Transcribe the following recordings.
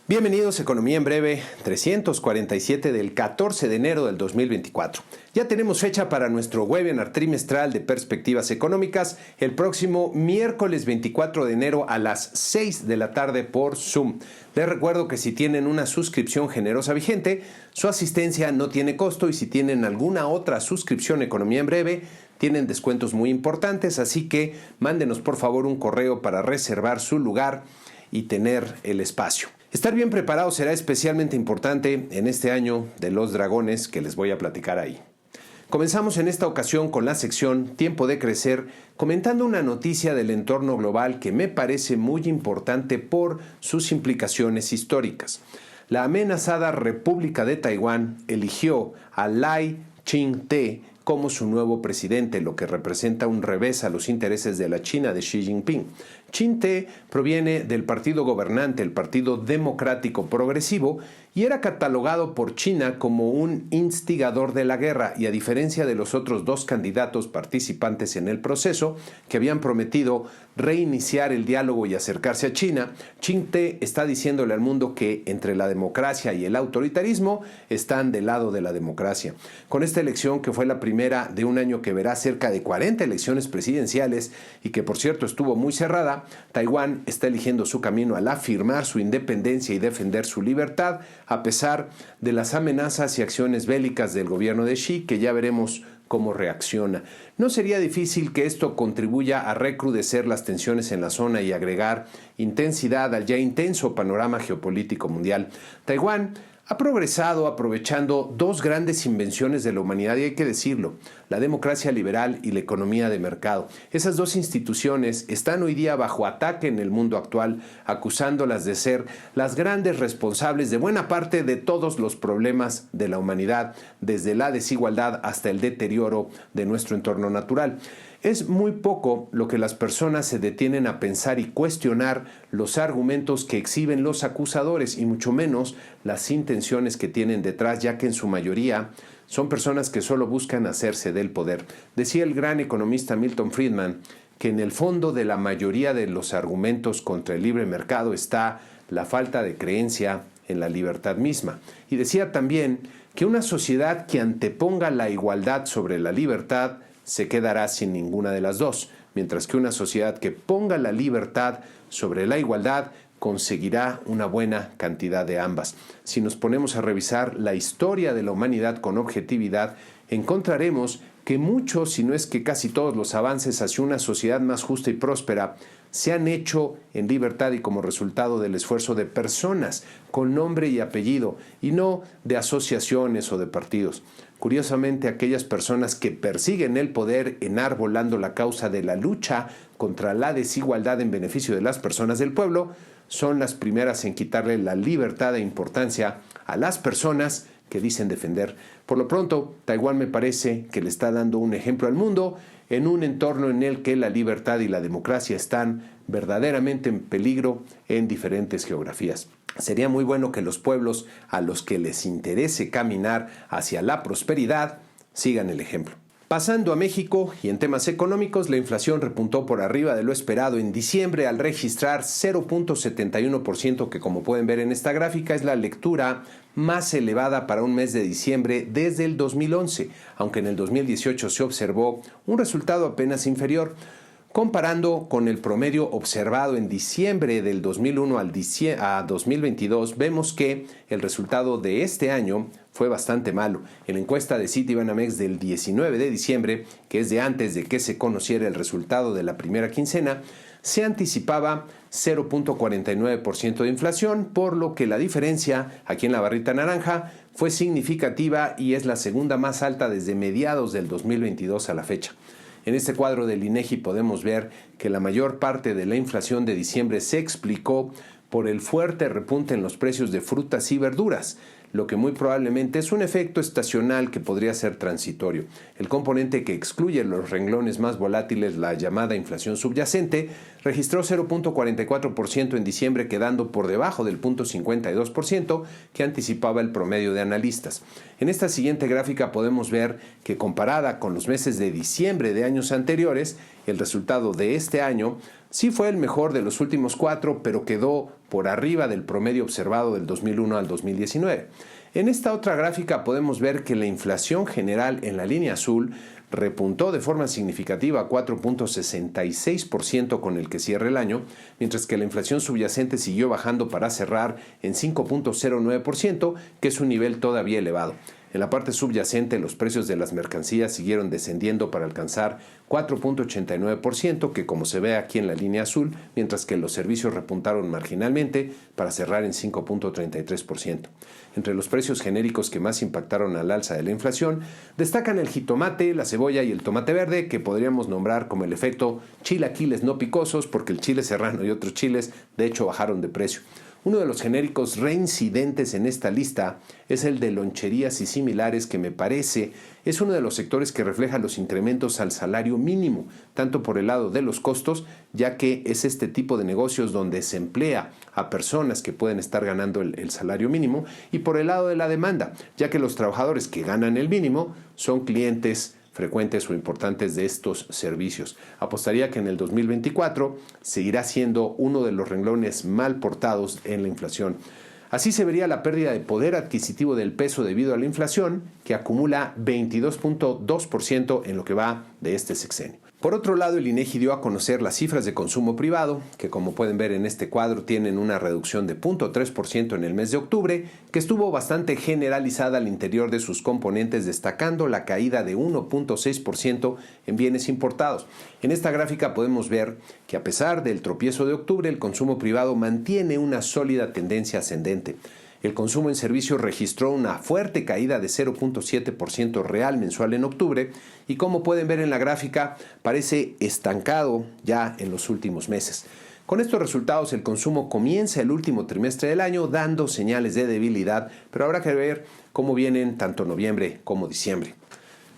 Bienvenidos a Economía en Breve, 347 del 14 de enero del 2024. Ya tenemos fecha para nuestro webinar trimestral de perspectivas económicas el próximo miércoles 24 de enero a las 6 de la tarde por Zoom. Les recuerdo que si tienen una suscripción generosa vigente, su asistencia no tiene costo y si tienen alguna otra suscripción Economía en Breve, tienen descuentos muy importantes, así que mándenos por favor un correo para reservar su lugar y tener el espacio. Estar bien preparado será especialmente importante en este año de los dragones que les voy a platicar ahí. Comenzamos en esta ocasión con la sección Tiempo de Crecer, comentando una noticia del entorno global que me parece muy importante por sus implicaciones históricas. La amenazada República de Taiwán eligió a Lai Ching-te como su nuevo presidente, lo que representa un revés a los intereses de la China de Xi Jinping. Ching-te proviene del partido gobernante, el Partido Democrático Progresivo, y era catalogado por China como un instigador de la guerra, y a diferencia de los otros dos candidatos participantes en el proceso, que habían prometido reiniciar el diálogo y acercarse a China, Ching-te está diciéndole al mundo que entre la democracia y el autoritarismo están del lado de la democracia. Con esta elección, que fue la primera de un año que verá cerca de 40 elecciones presidenciales y que por cierto estuvo muy cerrada, Taiwán está eligiendo su camino al afirmar su independencia y defender su libertad, a pesar de las amenazas y acciones bélicas del gobierno de Xi, que ya veremos cómo reacciona. No sería difícil que esto contribuya a recrudecer las tensiones en la zona y agregar intensidad al ya intenso panorama geopolítico mundial. Taiwán ha progresado aprovechando dos grandes invenciones de la humanidad, y hay que decirlo, la democracia liberal y la economía de mercado. Esas dos instituciones están hoy día bajo ataque en el mundo actual, acusándolas de ser las grandes responsables de buena parte de todos los problemas de la humanidad, desde la desigualdad hasta el deterioro de nuestro entorno natural. Es muy poco lo que las personas se detienen a pensar y cuestionar los argumentos que exhiben los acusadores y mucho menos las intenciones que tienen detrás, ya que en su mayoría son personas que solo buscan hacerse del poder. Decía el gran economista Milton Friedman que en el fondo de la mayoría de los argumentos contra el libre mercado está la falta de creencia en la libertad misma. Y decía también que una sociedad que anteponga la igualdad sobre la libertad se quedará sin ninguna de las dos, mientras que una sociedad que ponga la libertad sobre la igualdad conseguirá una buena cantidad de ambas. Si nos ponemos a revisar la historia de la humanidad con objetividad, encontraremos que muchos, si no es que casi todos los avances hacia una sociedad más justa y próspera se han hecho en libertad y como resultado del esfuerzo de personas con nombre y apellido, y no de asociaciones o de partidos. Curiosamente, aquellas personas que persiguen el poder enarbolando la causa de la lucha contra la desigualdad en beneficio de las personas del pueblo son las primeras en quitarle la libertad e importancia a las personas que dicen defender. Por lo pronto, Taiwán me parece que le está dando un ejemplo al mundo en un entorno en el que la libertad y la democracia están verdaderamente en peligro en diferentes geografías. Sería muy bueno que los pueblos a los que les interese caminar hacia la prosperidad sigan el ejemplo. Pasando a México y en temas económicos, la inflación repuntó por arriba de lo esperado en diciembre al registrar 0.71%, que como pueden ver en esta gráfica es la lectura más elevada para un mes de diciembre desde el 2011, aunque en el 2018 se observó un resultado apenas inferior. Comparando con el promedio observado en diciembre del 2001 a 2022, vemos que el resultado de este año fue bastante malo. En la encuesta de Citibanamex del 19 de diciembre, que es de antes de que se conociera el resultado de la primera quincena, se anticipaba 0.49% de inflación, por lo que la diferencia aquí en la barrita naranja fue significativa y es la segunda más alta desde mediados del 2022 a la fecha. En este cuadro del INEGI podemos ver que la mayor parte de la inflación de diciembre se explicó por el fuerte repunte en los precios de frutas y verduras, lo que muy probablemente es un efecto estacional que podría ser transitorio. El componente que excluye los renglones más volátiles, la llamada inflación subyacente, registró 0.44% en diciembre, quedando por debajo del 0.52% que anticipaba el promedio de analistas. En esta siguiente gráfica podemos ver que comparada con los meses de diciembre de años anteriores, El resultado de este año sí fue el mejor de los últimos 4, pero quedó por arriba del promedio observado del 2001 al 2019. En esta otra gráfica podemos ver que la inflación general en la línea azul repuntó de forma significativa a 4.66% con el que cierra el año, mientras que la inflación subyacente siguió bajando para cerrar en 5.09%, que es un nivel todavía elevado. En la parte subyacente, los precios de las mercancías siguieron descendiendo para alcanzar 4.89%, que como se ve aquí en la línea azul, mientras que los servicios repuntaron marginalmente para cerrar en 5.33%. Entre los precios genéricos que más impactaron al alza de la inflación, destacan el jitomate, la cebolla y el tomate verde, que podríamos nombrar como el efecto chilaquiles no picosos, porque el chile serrano y otros chiles de hecho bajaron de precio. Uno de los genéricos reincidentes en esta lista es el de loncherías y similares, que me parece es uno de los sectores que refleja los incrementos al salario mínimo, tanto por el lado de los costos, ya que es este tipo de negocios donde se emplea a personas que pueden estar ganando el salario mínimo, y por el lado de la demanda, ya que los trabajadores que ganan el mínimo son clientes frecuentes o importantes de estos servicios. Apostaría que en el 2024 seguirá siendo uno de los renglones mal portados en la inflación. Así se vería la pérdida de poder adquisitivo del peso debido a la inflación, que acumula 22.2% en lo que va de este sexenio. Por otro lado, el INEGI dio a conocer las cifras de consumo privado, que como pueden ver en este cuadro tienen una reducción de 0.3% en el mes de octubre, que estuvo bastante generalizada al interior de sus componentes, destacando la caída de 1.6% en bienes importados. En esta gráfica podemos ver que a pesar del tropiezo de octubre, el consumo privado mantiene una sólida tendencia ascendente. El consumo en servicios registró una fuerte caída de 0.7% real mensual en octubre y, como pueden ver en la gráfica, parece estancado ya en los últimos meses. Con estos resultados, el consumo comienza el último trimestre del año dando señales de debilidad, pero habrá que ver cómo vienen tanto noviembre como diciembre.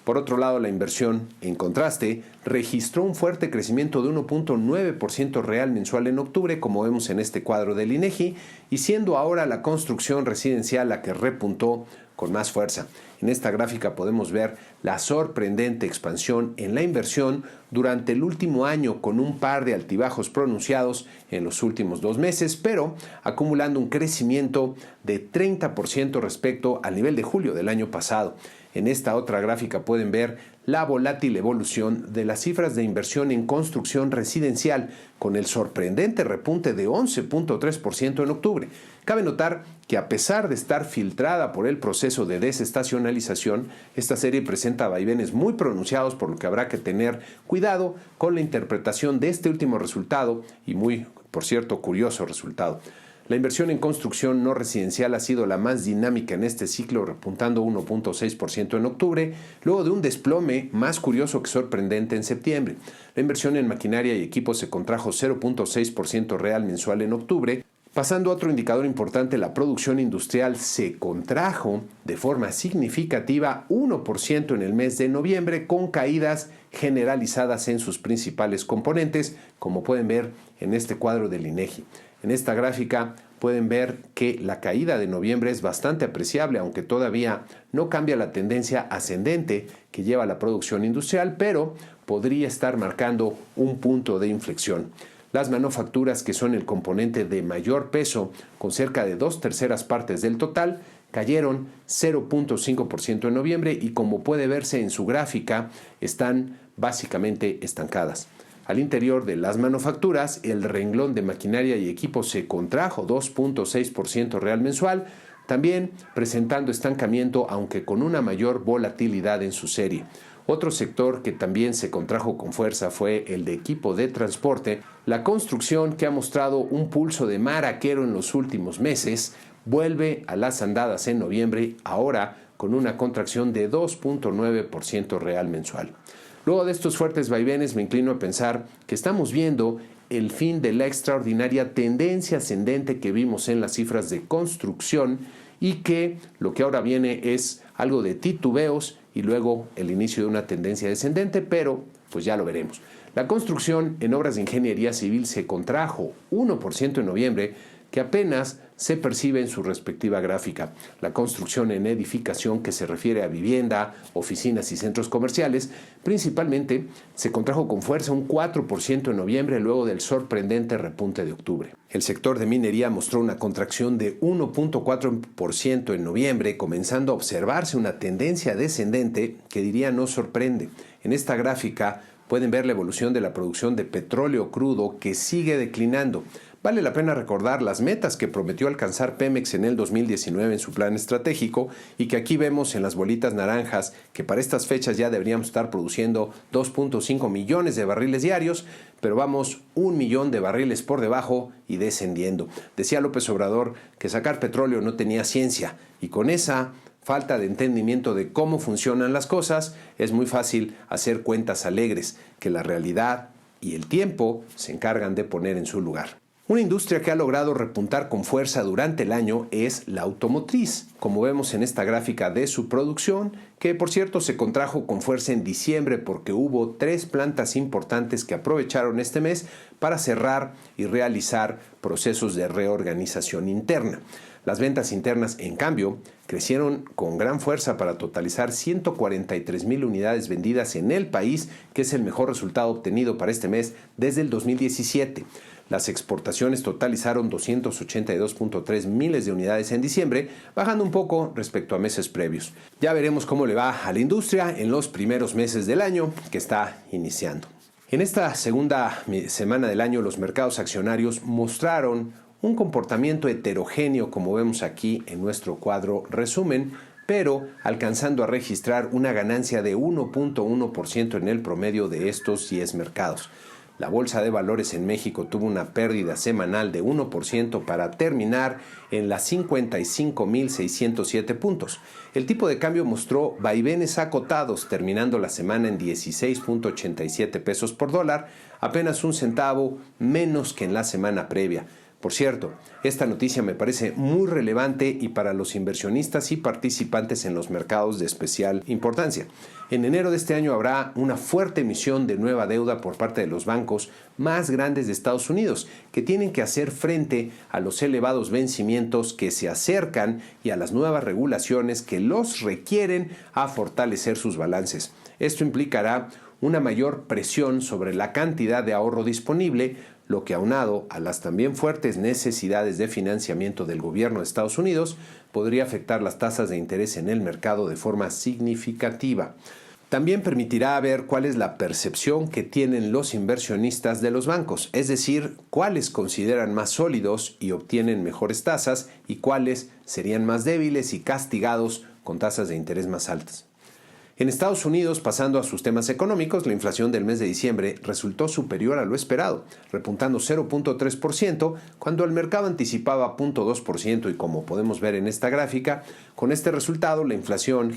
Por otro lado, la inversión, en contraste, registró un fuerte crecimiento de 1.9% real mensual en octubre, como vemos en este cuadro del INEGI, y siendo ahora la construcción residencial la que repuntó con más fuerza. En esta gráfica podemos ver la sorprendente expansión en la inversión durante el último año, con un par de altibajos pronunciados en los últimos 2 meses, pero acumulando un crecimiento de 30% respecto al nivel de julio del año pasado. En esta otra gráfica pueden ver la volátil evolución de las cifras de inversión en construcción residencial, con el sorprendente repunte de 11.3% en octubre. Cabe notar que, a pesar de estar filtrada por el proceso de desestacionalización, esta serie presenta vaivenes muy pronunciados, por lo que habrá que tener cuidado con la interpretación de este último resultado y muy, por cierto, curioso resultado. La inversión en construcción no residencial ha sido la más dinámica en este ciclo, repuntando 1.6% en octubre, luego de un desplome más curioso que sorprendente en septiembre. La inversión en maquinaria y equipos se contrajo 0.6% real mensual en octubre. Pasando a otro indicador importante, la producción industrial se contrajo de forma significativa 1% en el mes de noviembre, con caídas generalizadas en sus principales componentes, como pueden ver en este cuadro del INEGI. En esta gráfica pueden ver que la caída de noviembre es bastante apreciable, aunque todavía no cambia la tendencia ascendente que lleva la producción industrial, pero podría estar marcando un punto de inflexión. Las manufacturas, que son el componente de mayor peso, con cerca de 2/3 partes del total, cayeron 0.5% en noviembre y, como puede verse en su gráfica, están básicamente estancadas. Al interior de las manufacturas, el renglón de maquinaria y equipos se contrajo 2.6% real mensual, también presentando estancamiento, aunque con una mayor volatilidad en su serie. Otro sector que también se contrajo con fuerza fue el de equipo de transporte. La construcción, que ha mostrado un pulso de maraquero en los últimos meses, vuelve a las andadas en noviembre, ahora con una contracción de 2.9% real mensual. Luego de estos fuertes vaivenes, me inclino a pensar que estamos viendo el fin de la extraordinaria tendencia ascendente que vimos en las cifras de construcción, y que lo que ahora viene es algo de titubeos y luego el inicio de una tendencia descendente, pero pues ya lo veremos. La construcción en obras de ingeniería civil se contrajo 1% en noviembre, que apenas se percibe en su respectiva gráfica. La construcción en edificación, que se refiere a vivienda, oficinas y centros comerciales, principalmente se contrajo con fuerza un 4% en noviembre luego del sorprendente repunte de octubre. El sector de minería mostró una contracción de 1.4% en noviembre, comenzando a observarse una tendencia descendente que diría no sorprende. En esta gráfica pueden ver la evolución de la producción de petróleo crudo que sigue declinando. Vale la pena recordar las metas que prometió alcanzar Pemex en el 2019 en su plan estratégico y que aquí vemos en las bolitas naranjas que para estas fechas ya deberíamos estar produciendo 2.5 millones de barriles diarios, pero vamos 1 millón de barriles por debajo y descendiendo. Decía López Obrador que sacar petróleo no tenía ciencia y con esa falta de entendimiento de cómo funcionan las cosas, es muy fácil hacer cuentas alegres que la realidad y el tiempo se encargan de poner en su lugar. Una industria que ha logrado repuntar con fuerza durante el año es la automotriz, como vemos en esta gráfica de su producción, que por cierto se contrajo con fuerza en diciembre porque hubo 3 plantas importantes que aprovecharon este mes para cerrar y realizar procesos de reorganización interna. Las ventas internas, en cambio, crecieron con gran fuerza para totalizar 143,000 unidades vendidas en el país, que es el mejor resultado obtenido para este mes desde el 2017. Las exportaciones totalizaron 282.3 miles de unidades en diciembre, bajando un poco respecto a meses previos. Ya veremos cómo le va a la industria en los primeros meses del año que está iniciando. En esta segunda semana del año, los mercados accionarios mostraron un comportamiento heterogéneo, como vemos aquí en nuestro cuadro resumen, pero alcanzando a registrar una ganancia de 1.1% en el promedio de estos 10 mercados. La Bolsa de Valores en México tuvo una pérdida semanal de 1% para terminar en las 55,607 puntos. El tipo de cambio mostró vaivenes acotados, terminando la semana en 16.87 pesos por dólar, apenas un centavo menos que en la semana previa. Por cierto, esta noticia me parece muy relevante y para los inversionistas y participantes en los mercados de especial importancia. En enero de este año habrá una fuerte emisión de nueva deuda por parte de los bancos más grandes de Estados Unidos, que tienen que hacer frente a los elevados vencimientos que se acercan y a las nuevas regulaciones que los requieren a fortalecer sus balances. Esto implicará una mayor presión sobre la cantidad de ahorro disponible, lo que aunado a las también fuertes necesidades de financiamiento del gobierno de Estados Unidos podría afectar las tasas de interés en el mercado de forma significativa. También permitirá ver cuál es la percepción que tienen los inversionistas de los bancos, es decir, cuáles consideran más sólidos y obtienen mejores tasas y cuáles serían más débiles y castigados con tasas de interés más altas. En Estados Unidos, pasando a sus temas económicos, la inflación del mes de diciembre resultó superior a lo esperado, repuntando 0.3%, cuando el mercado anticipaba 0.2% y como podemos ver en esta gráfica, con este resultado la inflación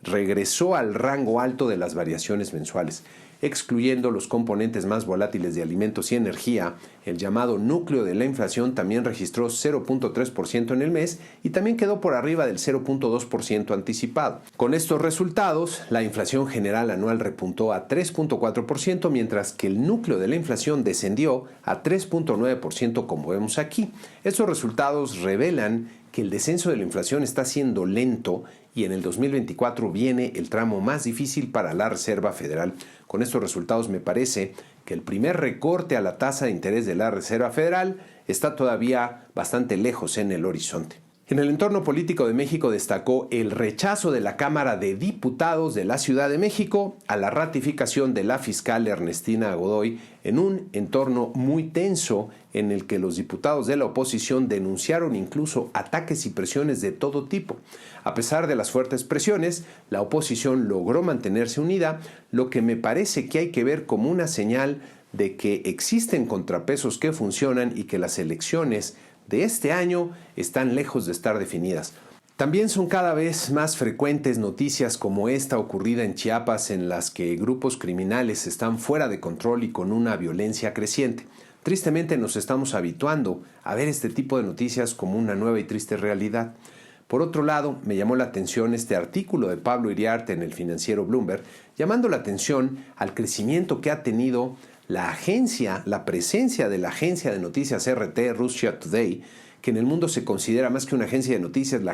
regresó al rango alto de las variaciones mensuales, excluyendo los componentes más volátiles de alimentos y energía. El llamado núcleo de la inflación también registró 0.3% en el mes y también quedó por arriba del 0.2% anticipado. Con estos resultados, la inflación general anual repuntó a 3.4%, mientras que el núcleo de la inflación descendió a 3.9%, como vemos aquí. Estos resultados revelan que el descenso de la inflación está siendo lento y en el 2024 viene el tramo más difícil para la Reserva Federal. Con estos resultados me parece que el primer recorte a la tasa de interés de la Reserva Federal está todavía bastante lejos en el horizonte. En el entorno político de México destacó el rechazo de la Cámara de Diputados de la Ciudad de México a la ratificación de la fiscal Ernestina Godoy en un entorno muy tenso en el que los diputados de la oposición denunciaron incluso ataques y presiones de todo tipo. A pesar de las fuertes presiones, la oposición logró mantenerse unida, lo que me parece que hay que ver como una señal de que existen contrapesos que funcionan y que las elecciones de este año están lejos de estar definidas. También son cada vez más frecuentes noticias como esta ocurrida en Chiapas, en las que grupos criminales están fuera de control y con una violencia creciente. Tristemente nos estamos habituando a ver este tipo de noticias como una nueva y triste realidad. Por otro lado, me llamó la atención este artículo de Pablo Iriarte en el financiero Bloomberg, llamando la atención al crecimiento que ha tenido la presencia de la agencia de noticias RT, Russia Today, que en el mundo se considera más que una agencia de noticias, la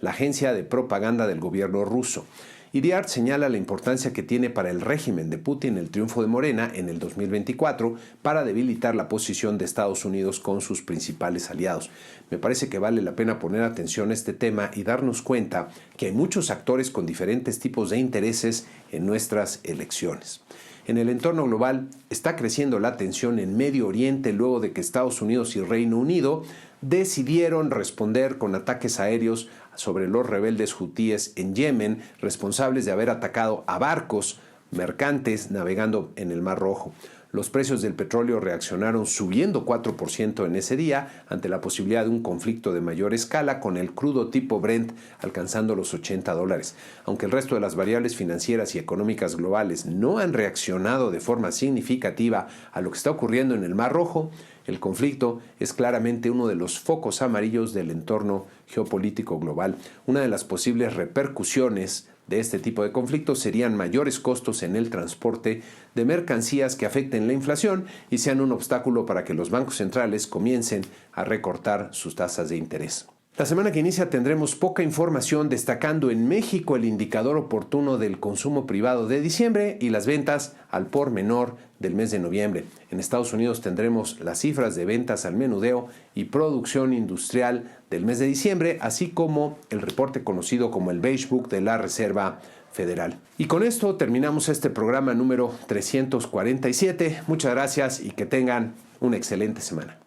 agencia de propaganda del gobierno ruso. Iriart señala la importancia que tiene para el régimen de Putin el triunfo de Morena en el 2024 para debilitar la posición de Estados Unidos con sus principales aliados. Me parece que vale la pena poner atención a este tema y darnos cuenta que hay muchos actores con diferentes tipos de intereses en nuestras elecciones. En el entorno global está creciendo la tensión en Medio Oriente luego de que Estados Unidos y Reino Unido decidieron responder con ataques aéreos sobre los rebeldes hutíes en Yemen, responsables de haber atacado a barcos mercantes navegando en el Mar Rojo. Los precios del petróleo reaccionaron subiendo 4% en ese día ante la posibilidad de un conflicto de mayor escala con el crudo tipo Brent alcanzando los $80. Aunque el resto de las variables financieras y económicas globales no han reaccionado de forma significativa a lo que está ocurriendo en el Mar Rojo, el conflicto es claramente uno de los focos amarillos del entorno geopolítico global. Una de las posibles repercusiones de este tipo de conflictos serían mayores costos en el transporte de mercancías que afecten la inflación y sean un obstáculo para que los bancos centrales comiencen a recortar sus tasas de interés. La semana que inicia tendremos poca información, destacando en México el indicador oportuno del consumo privado de diciembre y las ventas al por menor del mes de noviembre. En Estados Unidos tendremos las cifras de ventas al menudeo y producción industrial del mes de diciembre, así como el reporte conocido como el Beige Book de la Reserva Federal. Y con esto terminamos este programa número 347. Muchas gracias y que tengan una excelente semana.